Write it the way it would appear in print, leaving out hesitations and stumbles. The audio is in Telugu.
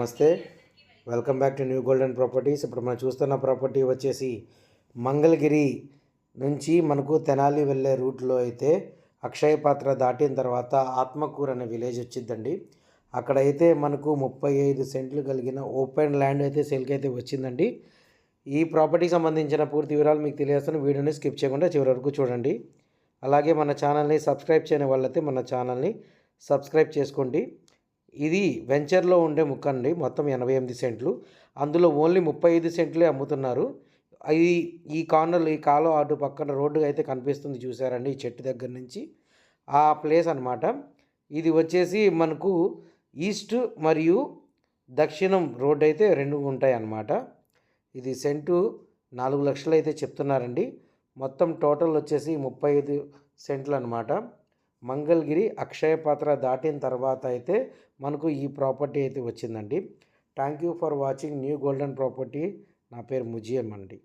నమస్తే. Welcome back to new golden properties. ఇప్పుడు మనం చూస్తున్న ప్రాపర్టీ వచ్చేసి మంగళగిరి నుంచి మనకు తెనాలి వెళ్ళే రూట్లో అయితే అక్షయ పాత్ర దాటిన తర్వాత ఆత్మకూరు అనే విలేజ్ వచ్చిందండి. అక్కడైతే మనకు 35 సెంట్లు కలిగిన ఓపెన్ ల్యాండ్ అయితే సేల్కి అయితే వచ్చిందండి. ఈ ప్రాపర్టీకి సంబంధించిన పూర్తి వివరాలు మీకు తెలియజేస్తాను. వీడియోని స్కిప్ చేయకుండా చివరి వరకు చూడండి. అలాగే మన ఛానల్ని సబ్స్క్రైబ్ చేయని వాళ్ళైతే మన ఛానల్ని సబ్స్క్రైబ్ చేసుకోండి. ఇది వెంచర్లో ఉండే ముక్క అండి. మొత్తం 88 సెంట్లు, అందులో ఓన్లీ 35 సెంట్లే అమ్ముతున్నారు. ఇది ఈ కార్నర్లో, ఈ కాలువ అటు పక్కన రోడ్డు అయితే కనిపిస్తుంది చూసారండి, ఈ చెట్టు దగ్గర నుంచి ఆ ప్లేస్ అనమాట. ఇది వచ్చేసి మనకు ఈస్ట్ మరియు దక్షిణం రోడ్డు అయితే రెండు ఉంటాయి అన్నమాట. ఇది సెంటు 4 లక్షలు అయితే చెప్తున్నారండి. మొత్తం టోటల్ వచ్చేసి 35 సెంట్లు అనమాట. మంగళగిరి అక్షయ పాత్ర దాటిన తర్వాత అయితే మనకు ఈ ప్రాపర్టీ అయితే వచ్చిందండి. Thank you for watching new golden property. నా పేరు ముజియం అండి.